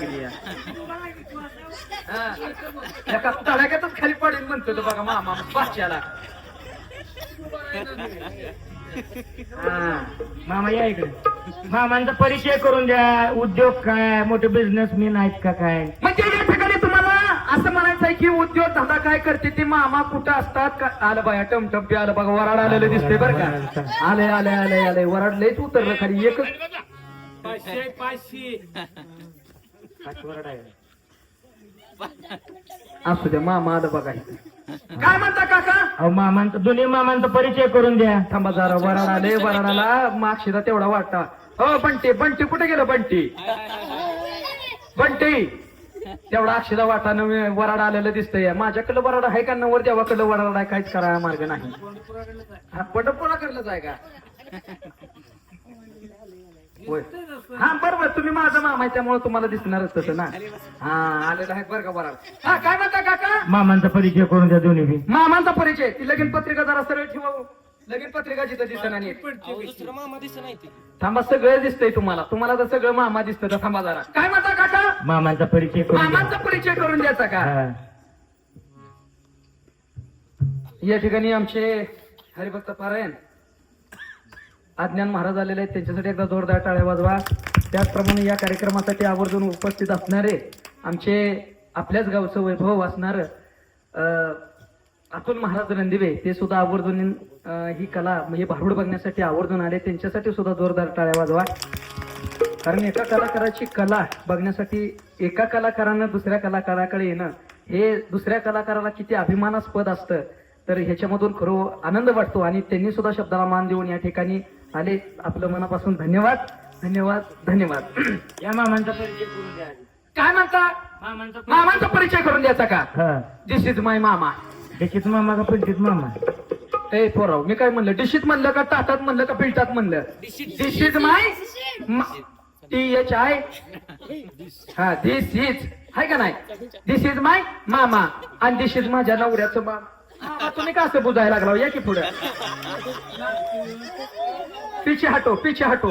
एका तडाख्यातच खाली पडेल म्हणतो तो बघा मामा बादशाला. मामा या इकडे. मामांचा परिचय करून द्या. उद्योग काय, मोठे बिझनेसमॅन आहेत का काय? म्हणजे या ठिकाणी तुम्हाला असं म्हणायचं आहे की उद्योग धंदा काय करते ते मामा कुठं असतात का? आलं बाया टमटम आलं बघा, वराड आलेलं दिसतंय बरं का. आले आले आले आले वराड लयच उतरलं खाली. एकच 500 वराड आहे. असू द्या, मामा आलं बघा. काय म्हणता काका? अहो मामांचा, दोन्ही मामांचा परिचय करून द्या. थांबा जरा, वराड आले, वराडाला मागशिदा तेवढा वाटता. हो बंटी, बंटी कुठे गेलं बंटी? बंटी तेवढा अक्षदा वाटानं वराड आलेलं दिसतंय. माझ्याकडलं वराड आहे का? नवर देवाकडलं वराड आहे, काहीच करायला मार्ग नाही. पंढरपुराकडलंच आहे का? होय. हा बरोबर, तुम्ही माझा मामा आहे त्यामुळे तुम्हाला दिसणारच तसं ना. हा आलेलं आहे बरं का वराड. हा काय म्हणता काका? मामांचा परिचय करून द्या दोन्ही बी. मामांचा परिचय. ती लगीन पत्रिका जरा सरळ ठेवा. लगीन पत्रिका जिथं दिसणार नाही. दुसरं मामा दिसत नाही ते. थांबा, सगळं दिसतंय तुम्हाला. तुम्हाला तर सगळं मामा दिसतं तर थांबा जरा. काय म्हणता काका? मामांचा परिचय करून द्या. मामांचा परिचय करून द्यायचा का? हा. या ठिकाणी आमचे हरिभक्त पारायण अज्ञान महाराज आलेले आहेत, त्यांच्यासाठी एकदा जोरदार टाळ्या वाजवा. त्याचप्रमाणे या कार्यक्रमासाठी आवर्जून उपस्थित असणारे आमचे आपल्याच गावचं वैभव असणार अतुल महाराज रणदिवे, ते सुद्धा आवर्जून ही कला म्हणजे भारूड बघण्यासाठी आवर्जून आले. त्यांच्यासाठी सुद्धा जोरदार टाळ्या वाजवा. कारण एका कलाकाराची कला बघण्यासाठी एका कलाकारानं दुसऱ्या कलाकाराकडे येणं हे दुसऱ्या कलाकाराला किती अभिमानास्पद असतं. तर ह्याच्यामधून खरं आनंद वाटतो आणि त्यांनी सुद्धा शब्दाला मान देऊन या ठिकाणी आले. आपलं मनापासून धन्यवाद धन्यवाद धन्यवाद. या मामांचा परिचय करून द्या. काय म्हणता? मामांचा परिचय करून द्यायचा का? हा. दिस इज माय मामा. डिशीत मामा का पिंटीत मामा? ए पोराव, मी काय म्हणलं? डिशीत म्हणलं का ताटात म्हणलं का पिलटात म्हणलं? दिस इज माय THI. हा, दिस इज आहे का नाही? दिस इज माय मामा आणि दिस इज माझ्या नवऱ्याचं मामा. तुम्ही का असं बुजायला लागला? या की पुढे. पिछे हटो, पिछे हटो.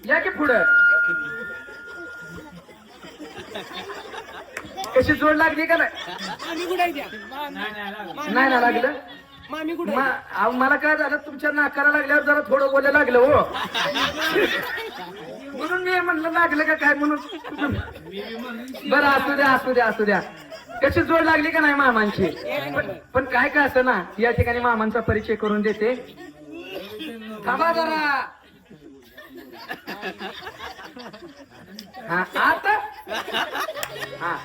या की पुढे. कशी जोड लागली का नाही? मामी कुठे द्या? नाही ना लागलं. मामी कुठे? मला काय झालं, तुमच्या नाकाला लागल्यावर जरा थोडं बोलायला लागलं हो. म्हणून मी म्हणलं लागलं का काय म्हणून. बरं असू द्या असू द्या असू द्या. कशी जोड लागली का नाही मामांची? पण काय काय असं ना, या ठिकाणी मामांचा परिचय करून देते. थांबा जरा. हा आता हा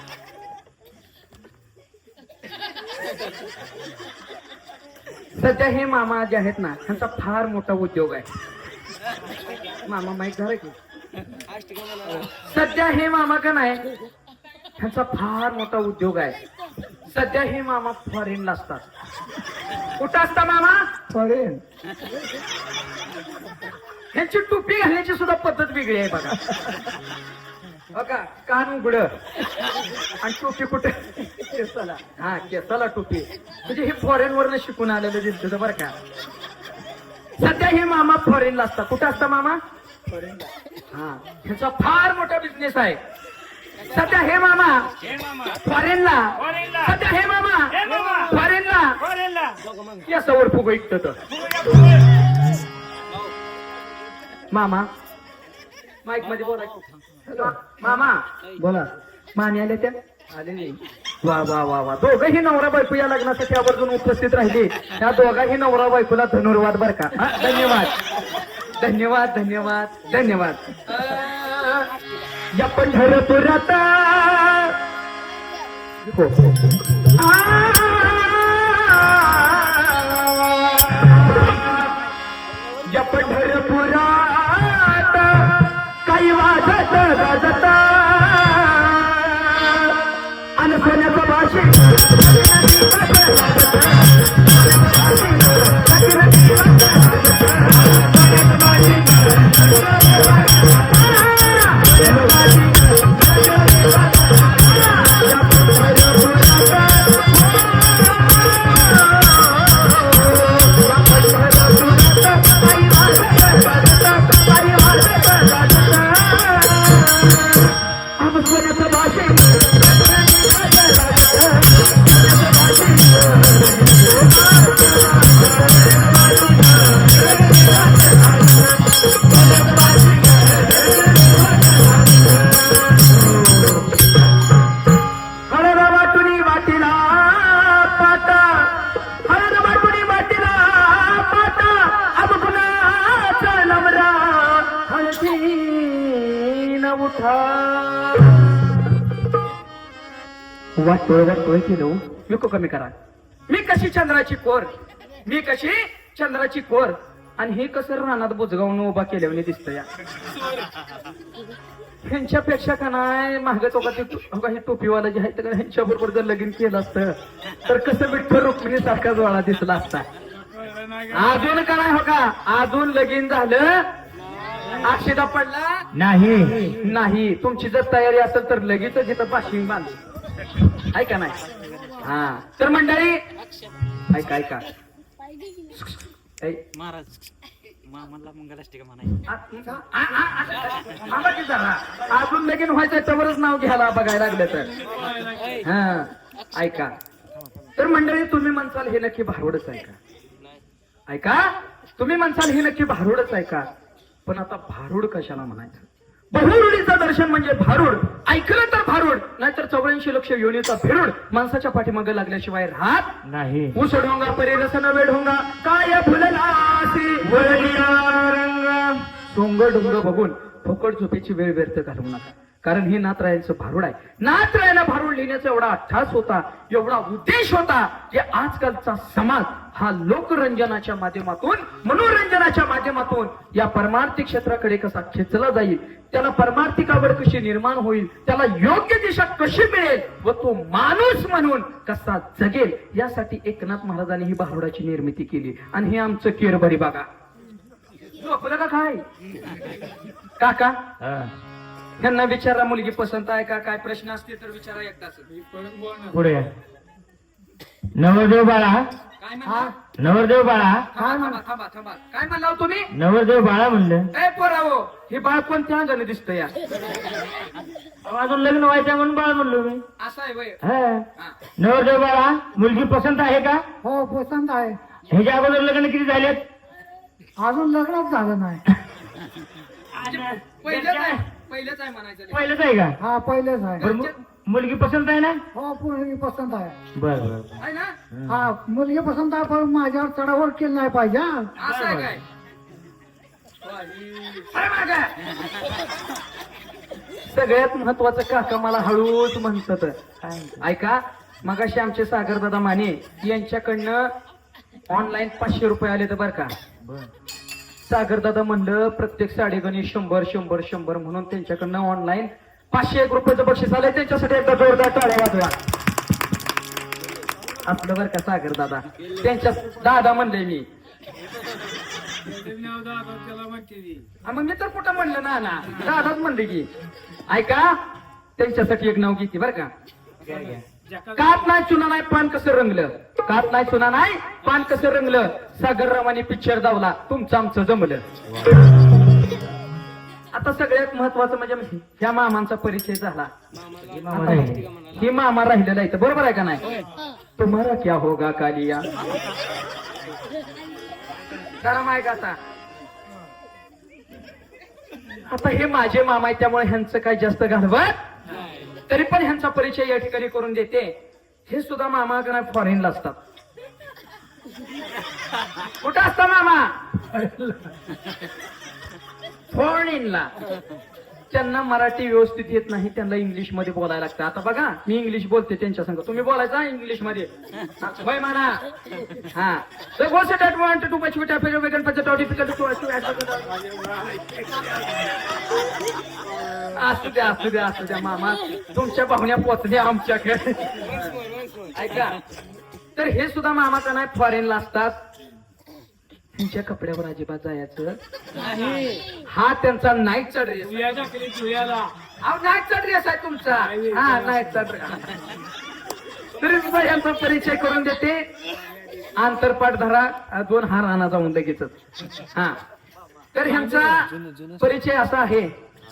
सध्या हे मामा जे आहेत ना, त्यांचा फार मोठा उद्योग आहे. मामा माहित झालं की सध्या हे मामा का नाही, त्यांचा फार मोठा उद्योग आहे. सध्या हे मामा फॉरेनला असतात. कुठं असता मामा? फॉरेन. ह्यांची टोपी घालण्याची सुद्धा पद्धत वेगळी आहे बघा. बघा, कान उघड आणि टोपी कुठे? केसाला. हा, केसाला टोपी. म्हणजे हे फॉरेन वरनं शिकून आलेलं दिसतं बरं का. सध्या हे मामा फॉरेनला असतात. कुठं असता मामा? फॉरेनला. हा, ह्याचा फार मोठा बिझनेस आहे. सध्या हे मामा फॉरेनला. सध्या हे मामा फॉरेनला. या सवर फुग ऐकत मामा माईक मध्ये बोलायचं. मामा बोला. मामी आले त्या? आले नाही. वा वा वा वा. दोघंही नवरा बायको या लग्नासाठी आवर्जून उपस्थित राहिले. त्या दोघाही नवरा बायकोला धन्यवाद बर का. धन्यवाद धन्यवाद धन्यवाद धन्यवाद. या पंढरपुरात या पंढरपुरात काही वाजत गाजत आणि सोन्याचं भाषे उठा वाटोळ केलं विको कमी करा. मी कशी चंद्राची कोर, मी कशी चंद्राची कोर, आणि हे कसं रानात बुजगावून उभा केल्याने दिसतं या. ह्यांच्यापेक्षा का नाही माग चौकात हे टोपीवाला जे आहे तर ह्यांच्या बरोबर जर लगीन केलं असतं तर कसं विठ्ठल रुक्मिणी सारखा जोळा दिसला असता. अजून का नाही हो का, अजून लगीन झालं, अक्षदा पडला नाही. तुमची जर तयारी असेल तर लगेच जिथं पाशिंग बांध आहे का नाही. हा तर मंडळी ऐका महाराज मामाला मंगलाष्टिका म्हणाय. थांबा की जरा, अजून लगीन व्हायचं त्यावरच नाव घ्यायला बघायला लागलं तर. हा ऐका तर मंडळी, तुम्ही म्हणसाल हे नक्की भारुडच आहे का. ऐका, तुम्ही म्हणसाल हे नक्की भारुडच आहे का, पण आता भारुड कशाला म्हणायचं. बहुरुडीचं दर्शन म्हणजे भारुड, ऐकलं तर भारुड, नाहीतर 84 लक्ष योनीचा भिरुड माणसाच्या पाठीमागे लागल्याशिवाय राहत नाही. ऊस ढोंगा परिरसन वेळ ढोंगा काय फुललासी रंग सोंग डोंग बघून फुकट झोपेची वेळ व्यर्थ घालवू नका, कारण हे नाथरायांचं भारुड आहे. नाथरायांना भारुड लिहिण्याचा एवढा अट्टास होता, एवढा उद्देश होता की आजकालचा समाज हा लोकरंजनाच्या माध्यमातून, मनोरंजनाच्या माध्यमातून या परमार्थिक क्षेत्राकडे कसा खेचला जाईल, त्याला परमार्थिक आवड कशी निर्माण होईल, त्याला योग्य दिशा कशी मिळेल व तो माणूस म्हणून कसा जगेल, यासाठी एकनाथ महाराजांनी ही भारुडाची निर्मिती केली. आणि हे आमचं केरभरी बघा. झोपलं का काय काका, त्यांना विचारा मुलगी पसंत आहे का, काय प्रश्न असतील तर विचारा एकदाच. पुढे नवरदेव बाळा, काय म्हणला, नवरदेव बाळा, थांबा काय म्हणला हो तुम्ही. नवरदेव बाळा म्हणलं. ए पोरावो, हे बाळ कोणत्या अंगाने दिसतं या. अजून लग्न व्हायचं म्हणून बाळ म्हणलो मी. असं आहे वय. हा. नवरदेव बाळा, मुलगी पसंत आहे का. हो पसंत आहे. ह्याच्या अगोदर लग्न किती झालेत. अजून लग्नच झालं नाही. पहिलेच आहे म्हणायचं. पहिलंच आहे का. हा पहिलेच आहे. बरं, मुलगी पसंत आहे ना. हो मुलगी पसंत आहे. बरं आहे ना. हा मुलगी पसंत आहे, पण माझ्यावर चढावड केली नाही पाहिजे. हा. असं आहे काय. अरे मागं. सगळ्यात महत्वाचं काका मला हळूच म्हणतात. ऐका, मगाशी आमचे सागरदादा माने यांच्याकडनं ऑनलाईन 500 रुपये आले तर बरं का. सागरदादा म्हणलं प्रत्येक साडेगणी 100 म्हणून त्यांच्याकडनं ऑनलाईन 501 रुपयाचं बक्षीस आलंय. त्यांच्यासाठी एकदा जोरदार टाळ्या वाजवा. आपलं बरं का सागरदादा, त्यांच्या दादा म्हणले मी. मग मी तर कुठं म्हणलं ना दादाच म्हणले की. ऐका, त्यांच्यासाठी एक नाव घेते बरं का. कात नाही चुना नाही पान कसं रंगलं, कात नाही चुना नाही पान कसं रंगलं, सागररावांनी पिक्चर दावला, तुमचं आमचं जमलं. आता सगळ्यात महत्वाचं म्हणजे ह्या मामांचा परिचय झाला. ही मामा राहिलेला आहे बरोबर आहे का नाही. तुम्हाला क्या होगा कालिया. कारण आहे का आता हे माझे मामा आहे त्यामुळे ह्यांचं काही जास्त घालवत, तरी पण ह्यांचा परिचय या ठिकाणी करून देते. हे सुद्धा मामा का नाही फॉरेनला असतात. कुठं असता मामा. फॉरेनला. त्यांना मराठी व्यवस्थित येत नाही, त्यांना इंग्लिश मध्ये बोलायला लागतं. आता बघा मी इंग्लिश बोलते त्यांच्या संग, तुम्ही बोलायचा इंग्लिश मध्ये. वय म्हणा. हा असू द्या मामा, तुमच्या पाहुण्या पोचल्या आमच्याकडे. ऐका, तर हे सुद्धा मामाचा नाही फॉरेनला असतात. त्यांच्या कपड्यावर अजिबात जायचं. हा त्यांचा नाईटचा ड्रेस. नाईटचा ड्रेस आहे तुमचा. हा नाईटचा ड्रेस. तरी सुद्धा यांचा परिचय करून देते. आंतरपाठ धरा, 2 हार आणा जाऊन लगेच. हा, तर ह्यांचा परिचय असा आहे.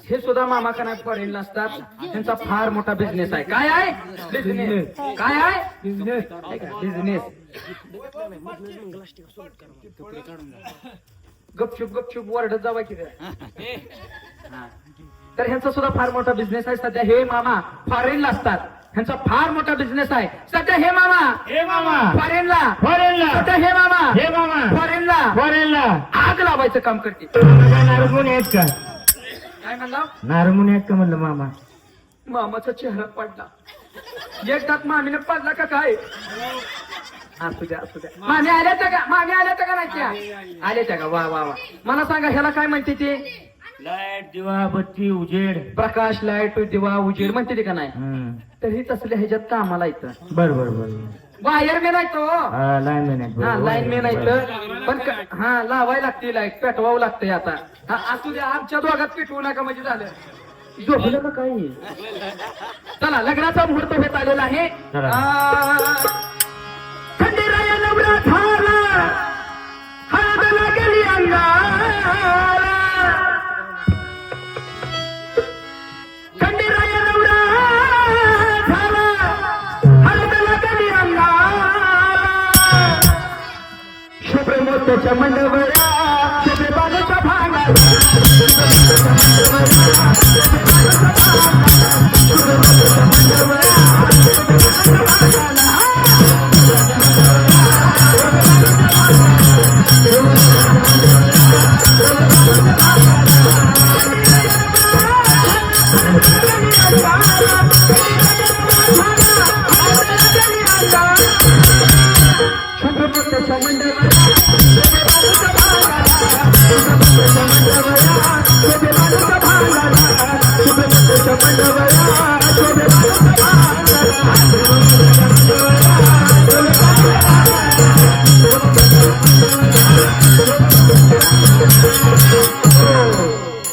हे सुद्धा मामा का नाही फॉरेनला असतात. त्यांचा फार मोठा बिझनेस आहे. काय आहे बिझनेस. काय आहे बिझनेस. गपचूप वरडत जावा की. तर ह्यांचा सुद्धा फार मोठा बिझनेस आहे. सध्या हे मामा फॉरेनला असतात. ह्यांचा फार मोठा बिझनेस आहे. सध्या हे मामा फॉरेनला. सध्या हे मामा फॉरेनला फॉरेनला आग लावायचं काम करते. नारद मुनी आहेत का. काय म्हणला नारमुनी का म्हणलं मामा. मामाचा चेहरा पडला. एक दात मामीने पडला का काय? असू द्या असू द्या. मामी आल्या त्या का? मामी आल्या त्या का नाही त्या? आल्या त्या का? वा वा वा. मला सांगा ह्याला काय म्हणते ते? लाईट दिवा बत्ती उजेड. प्रकाश लाईट दिवा उजेड म्हणते ते का नाही? तरी तसल्या ह्याच्यात कामाला येतं. बर बर बर. वायरमॅन आहे तो. लाईनमॅन हा लाईनमॅन आहे तर पण हा लावायला लागते लाईट पेटवावं लागतंय आता. हा असू द्या आमच्या दोघात पेटवू नका म्हणजे झालं. झोपलं का काही? चला लग्नाचा मुहूर्त होत आलेला आहे. खंडेराया नवरा झाला हळदला गेली अंगाला. खंडेराया नवरा झाला हळदला गेली अंगाला. शुभ्र मोत्याच्या मंडवळ्या शुभ्र बाजूच्या भागात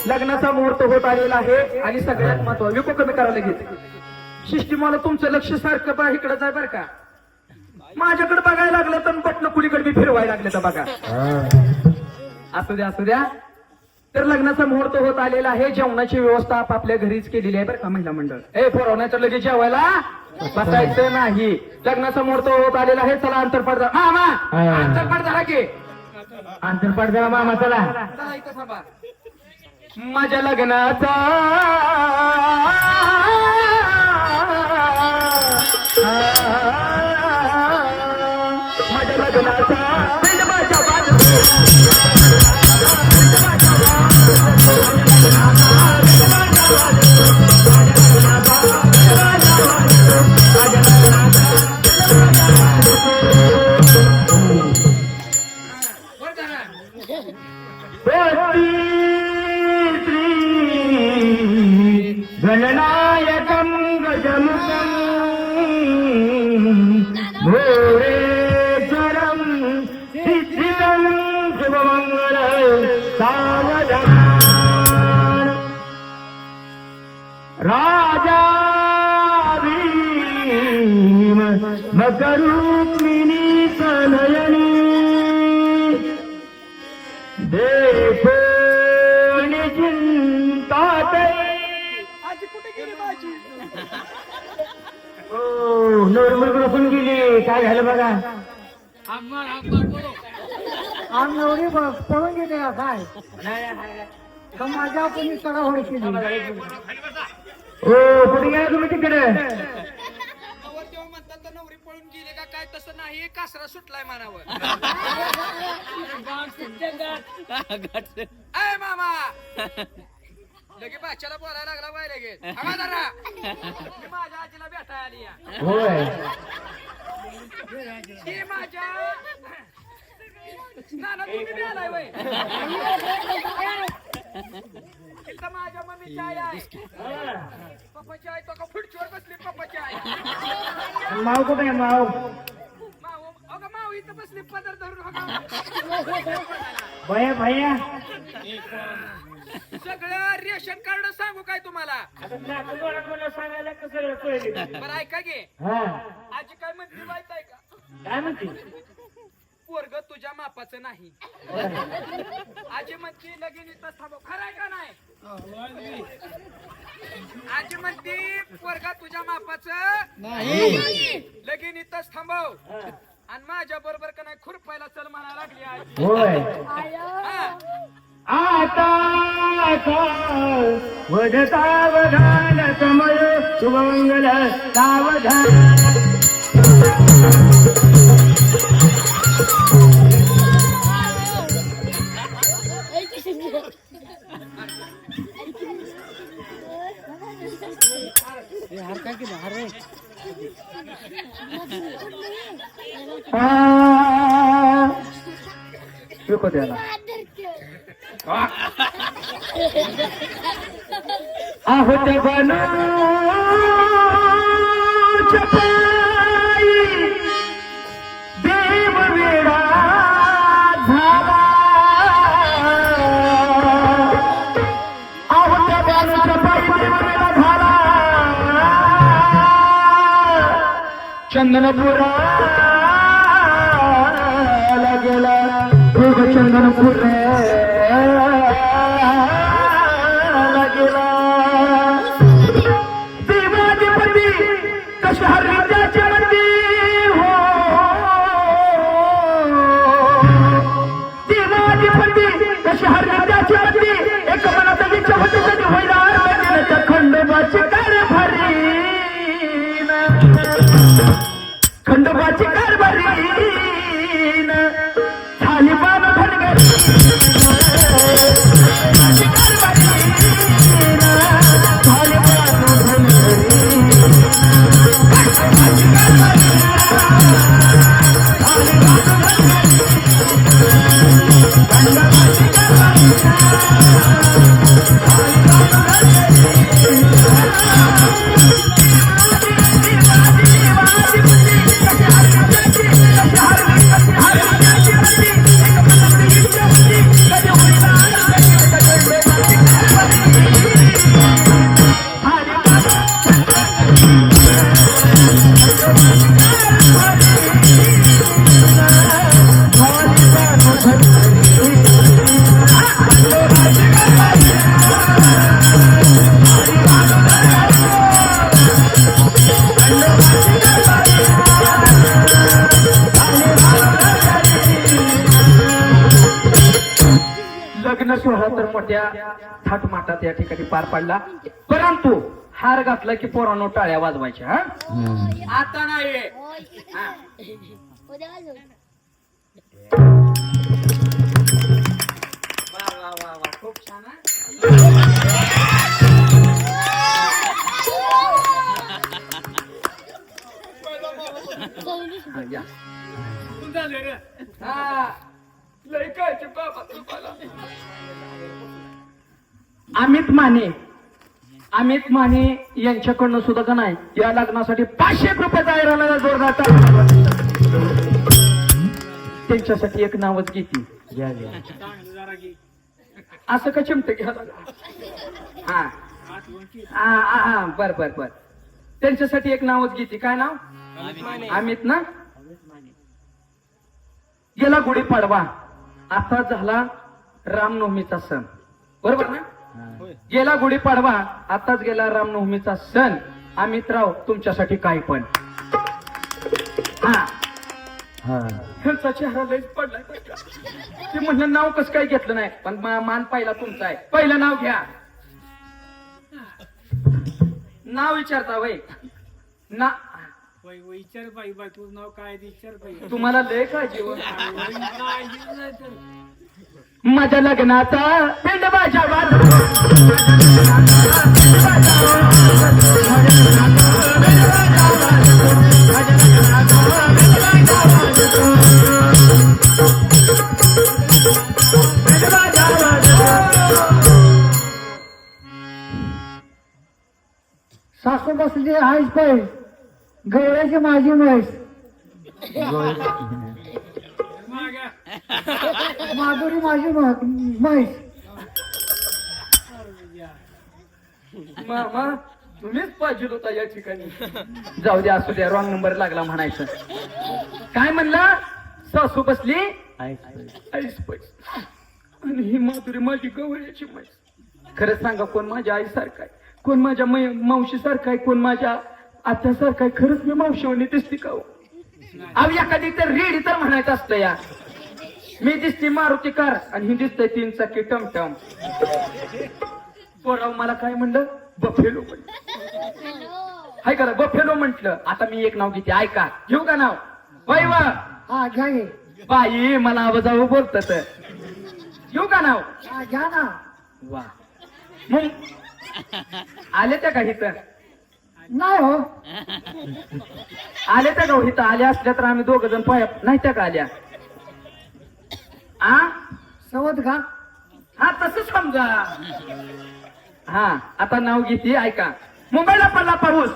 लग्नाचा मुहूर्त होत आलेला आहे आणि सगळ्यात महत्व विको कमी करायला घेते. सिस्टीमला तुमचं लक्ष सारखं इकडे जाय बर का. माझ्याकडे बघायला लागलं तर बटणं कुणीकडे मी फिरवायला लागले तर बघा. असू द्या असू द्या. तर लग्नाचा मुहूर्त होत आलेला आहे. जेवणाची व्यवस्था आपापल्या घरीच केलेली आहे बरं का महिला मंडळ. पोरवण्या तर लगेच जेवायला बसायचं नाही. लग्नाचा मुहूर्त होत आलेला आहे. चला अंतरपाठ झाला. मामा अंतरपाठ झाला की? अंतरपाठ झाला मामा. चला चला इथं थांबा. माझ्या लग्नाचा माझ्या लग्नाचा बिंदबाच्या गणनायकं गजमुखं भोरेश्वरं सिद्धिदं शुभमंगल सावधान. राजा भीम मकरुक्मिणी तनयनी देखो निचिंतात. नोरमल पण गेली. काय झालं बघा. आज नवरी पळून गेले का काय? तर माझ्या कोणी चढावड केली. हो कुठे गेला तुम्ही तिकडे? तेव्हा म्हणतात तर नवरी पळून गेली का काय? तसं नाही. कासरा सुटलाय म्हणावं. अय मामा लगे बाच्याला बोलायला लागला बाय लगेच. मी माझ्या आजीला भेटायला आली या. होय ही माझ्या नाना तुम्ही बी आलाय वय. इथं माझ्या मम्मीची आई आहे. पप्पाची आई तो का खुर्चीवर बसली. पप्पाची आई माव कुठे आहे माव? माऊ अगं माऊ इथं बसली पदर धरून. भया भया सगळं रेशन कार्ड सांगू काय तुम्हाला? सांगायला कसं कळलं? बरं ऐका गे. हा आजी काय म्हणते माहित आहे का? काय म्हणते? पोरग तुझ्या मापाचं नाही. आजी म्हणते लगीन इथंच थांबव. खरं आहे का नाही? आजी म्हणते पोरगा तुझ्या मापाचं नाही. लगीन इथंच थांबव. आणि माझ्या बरोबर का नाही खुरपायला चल म्हणायला लागली आजी. होय हा. आता वधता वधान समय सुमंगल सावधान. शिको त्याला आहोत बनू चपाई देव वेडा झाला आहोत बनू चपाई देव वेडा झाला चंदनपुरा गेला चंदनपूर गेला देवाधिपती कशा हरिद्याची मंदी हो देवाधिपती कशा हरिद्याची मंदी एक मनात विचार होते कधी होईल खंडोबाची कारभारी खंडोबाची कारभारी झाली बाबा धनगरी झाली बाबा लग्न सोहळा तर मोठ्या थाटमाटात या ठिकाणी पार पडला, परंतु हार घातला की पोरांनो टाळ्या वाजवायच्या. हा आता नाही हा. वा वा वा वा खूप छान हा. हा, या. हा लय काय बाबा तुम्हाला अमित माने यांच्याकडनं सुद्धा का नाही या लग्नासाठी 500 रुपये जाहीर आला जोरदार टाळ्या. त्यांच्यासाठी एक नावच घेते असं का चिमट घ्या. हा हा बर बर बर त्यांच्यासाठी एक नावच घेते. काय नाव? अमित ना. गेला गुढीपाडवा, आता झाला रामनवमीचा सण, बरोबर ना? गेला गुढीपाडवा, आताच गेला रामनवमीचा सण. अमितराव तुमच्यासाठी काय पण. हा ह्यांचा चेहरा लयच पडलाय बरं का. ते म्हणलं नाव कसं काय घेतलं नाही, पण मान पहिला तुमचा आहे, पहिलं नाव घ्या. नाव विचारता वय ना. विचार बाई बाई तुझं नाव काय विचार बाई. तुम्हाला लय काळजी हो. माझ्या लग्नाचा पिंड माझ्या सासू बसली आहेच पाय गवळ्याची माझी म्हैस माधुरी माझी म्हैस. मामा तुम्हीच पाहिजे होता या ठिकाणी. जाऊ द्या असू द्या, रॉंग नंबर लागला म्हणायचं. काय म्हणला? सासू बसली आईस पैस आणि ही माधुरी माझी गवळ्याची म्हैस. खरंच सांगा, कोण माझ्या आईसारखं आहे, कोण माझ्या मावशीसारखं आहे, कोण माझ्या आत्यासारखं आहे. खरंच मी मावशीवानी दिसते का? अहो एखादी तर रेडी तर म्हणायचं असतं या. मी दिसते मारुती कार आणि ही दिसतंय 3 चाकी टमटम. पोराव मला काय म्हणलं? बफेलो म्हणलं. हाय करा बफेलो म्हंटल. आता मी एक नाव घेते, ऐका. घेऊ का नाव? बाई वा. हा घ्या. बाई मला आवाजावं बोलतात. घेऊ का नाव? घ्या ना. वा. आले त्या का इथं नाही हो. आले त्या का इथं आल्या असल्या तर आम्ही दोघ जण पाया नाही त्या का आल्या आ सवत का? हा तसं समजा. हा आता नाव घेते ऐका. मुंबईला पडला पाऊस,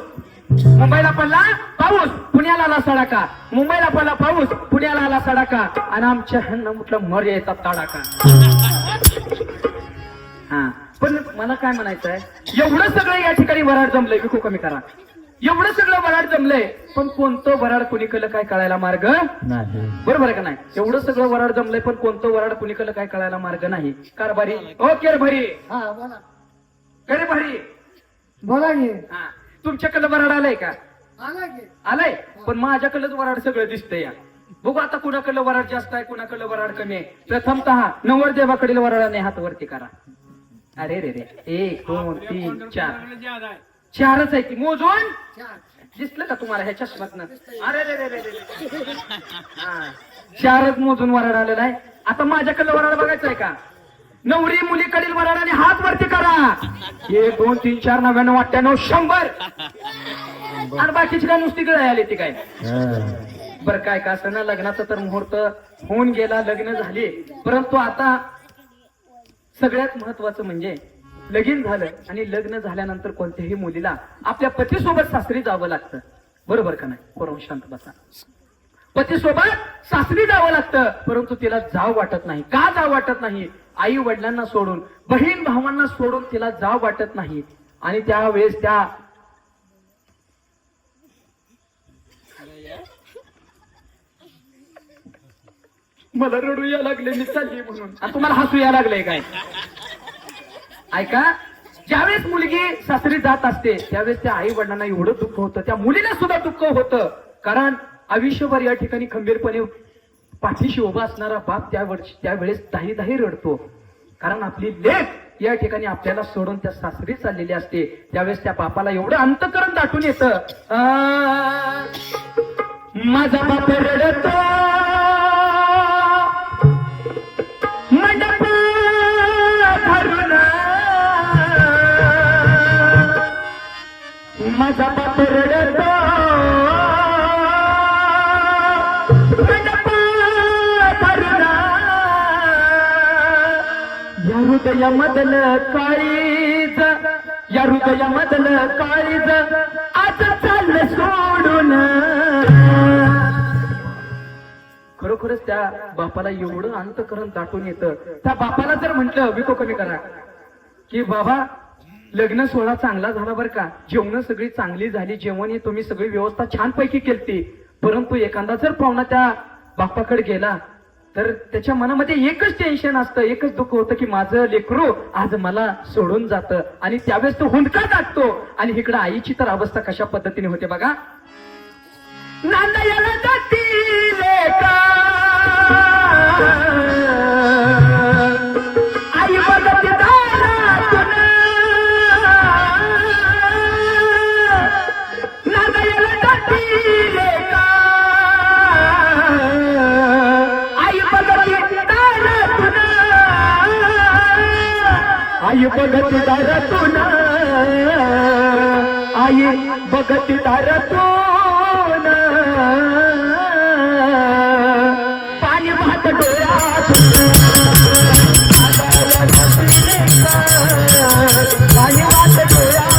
मुंबईला पडला पाऊस, पुण्याला आला सडाका. मुंबईला पडला पाऊस, पुण्याला आला सडाका. आणि आमच्या ह्यांना म्हटलं मर यायचा तडाका. हा पण मला काय म्हणायचं आहे, एवढं सगळं या ठिकाणी वराड जमलंय, विकू कमी करा. एवढं सगळं वराड जमलंय पण कोणतं वराड कुणीकडलं काय कळायला मार्ग नाही. बरोबर आहे का नाही? एवढं सगळं वराड जमलंय पण कोणतं वराड कुणीकडलं काय कळायला मार्ग नाही. कारभारी ओ केरभारी हा बोला. केरभारी बोला की. हा तुमच्याकडलं वराड आलंय का? आला की. आलंय पण माझ्याकडलंच वराड सगळं दिसतंय. या बघू आता कुणाकडलं वराड जास्त आहे कुणाकडलं वराड कमी आहे. प्रथमतः नवरदेवाकडील वराडाने हात वरती करा. अरे रे रे 1 2 3 4 चारच आहे की मोजून दिसलं का तुम्हाला ह्या चष्मातनं? अरे रे रे रे रे हा 4च मोजून वराड आलेला आहे. आता माझ्याकडलं वराड बघायचं आहे का? नवरी मुलीकडील वराडाने हात वरती करा. 1 2 3 4 99 98 100 आणि बाकीची काय नुसती गळाय आली ती काय? बरं काय का असं ना लग्नाचा तर मुहूर्त होऊन गेला, लग्न झाली. परंतु आता सगळ्यात महत्वाचं म्हणजे लगीन झालं आणि लग्न झाल्यानंतर कोणत्याही मुलीला आपल्या पतीसोबत सासरी जावं लागतं. बरोबर का नाही? बरोबर शांत बसा. पतीसोबत सासरी जावं लागतं परंतु तिला जाव वाटत नाही. का जाव वाटत नाही? आई वडिलांना सोडून, बहीण भावांना सोडून तिला जाव वाटत नाही. आणि त्यावेळेस त्या मला रडू या लागले मी चालली म्हणून. आणि तुम्हाला हसू या लागलंय काय? ऐका, ज्यावेळेस मुलगी सासरी जात असते त्यावेळेस त्या आई वडिलांना एवढं दुःख होतं, त्या मुलीला सुद्धा दुःख होतं. कारण आयुष्यभर या ठिकाणी खंबीरपणे पाठीशी उभा असणारा बाप त्यावेळेस दाही रडतो. कारण आपली लेक या ठिकाणी आपल्याला सोडून त्या सासरी चाललेली असते. त्यावेळेस त्या बापाला एवढं अंतःकरण दाटून येतं. माझा बाप रडतो मंडप धरून, माझा बाप रडतो मंडप धरून. या हृदयामधल काळीज, या हृदयामधल काळीज आज चाललं सोडून. खरोखरच त्या बापाला एवढं अंतःकरण दाटून येतं. त्या बापाला जर म्हटलं विको कमी करा की बाबा लग्न सोहळा चांगला झाला बरं का, जेवण सगळी चांगली झाली, जेवण ही तुम्ही सगळी व्यवस्था छानपैकी केलती, परंतु एखादा जर पाहुणा त्या बापाकडे गेला तर त्याच्या मनामध्ये एकच टेन्शन असतं, एकच दुःख होतं की माझं लेकरू आज मला सोडून जातं. आणि त्यावेळेस तो हुंदका टाकतो. आणि इकडं आईची तर अवस्था कशा पद्धतीने होते बघा. नांदायला जाती लेका आई बघत दारातून, नांदायला जाती लेका आई बघत दारातून, आई बघत दारातून, आई बघत दारातून. पाणी वाहत डोळ्यात, पाणी वाहत डोळ्यात.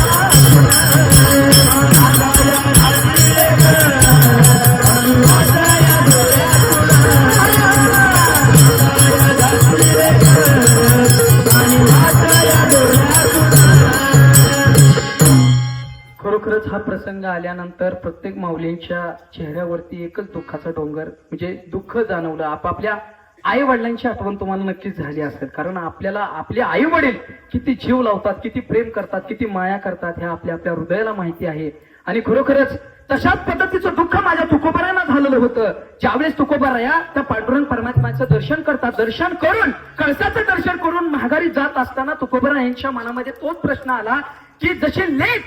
खरोखरच हा प्रसंग आल्यानंतर प्रत्येक माऊलींच्या चेहऱ्यावरती एकच दुःखाचा डोंगर म्हणजे दुःख जाणवलं. आपापल्या आई वडिलांची आठवण तुम्हाला नक्कीच झाली असेल. कारण आपल्याला आपले आई वडील किती जीव लावतात, किती प्रेम करतात, किती माया करतात हे आपल्या आपल्या हृदयाला माहिती आहे. आणि खरोखरच तशाच पद्धतीचं दुःख माझ्या तुकोबारांना झालेलं होतं. ज्यावेळेस तुकोबाराया त्या पांडुरंग परमात्म्याचं दर्शन करतात, दर्शन करून कळसाचं दर्शन करून माघारी जात असताना तुकोबारा यांच्या मनामध्ये तोच प्रश्न आला की जसे लेक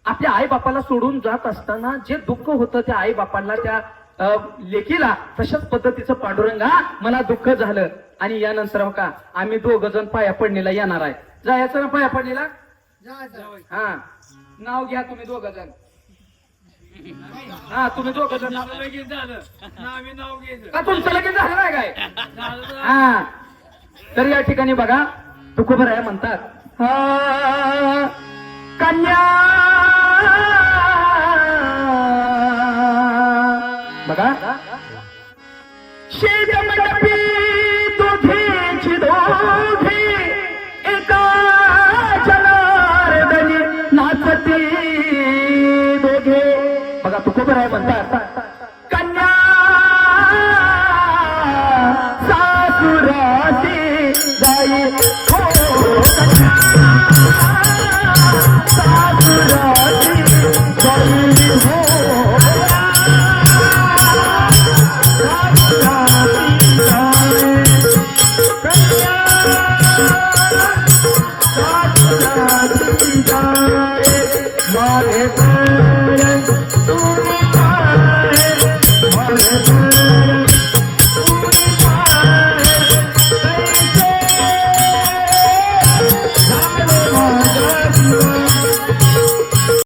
आपल्या आई बापाला सोडून जात असताना जे दुःख होतं त्या आई बापाला, त्या लेकीला, तशाच पद्धतीचं पांडुरंगा मला दुःख झालं. आणि यानंतर का आम्ही 2 जण पाया पडणीला येणार आहे. जायचं ना पाया पडणीला? हा नाव घ्या तुम्ही दोघ जण. हा तुम्ही दोघ जण नाव का तुमचं लगेच झालं नाही काय? हा तर या ठिकाणी बघा तुकोबराया म्हणतात कन्या बघा शेज मंडपी दोघीची दोघी एका जनार्दनी नाचती दोघे. बघा तुकोबराया म्हणतात कन्या सासुराची जाई हो कन्या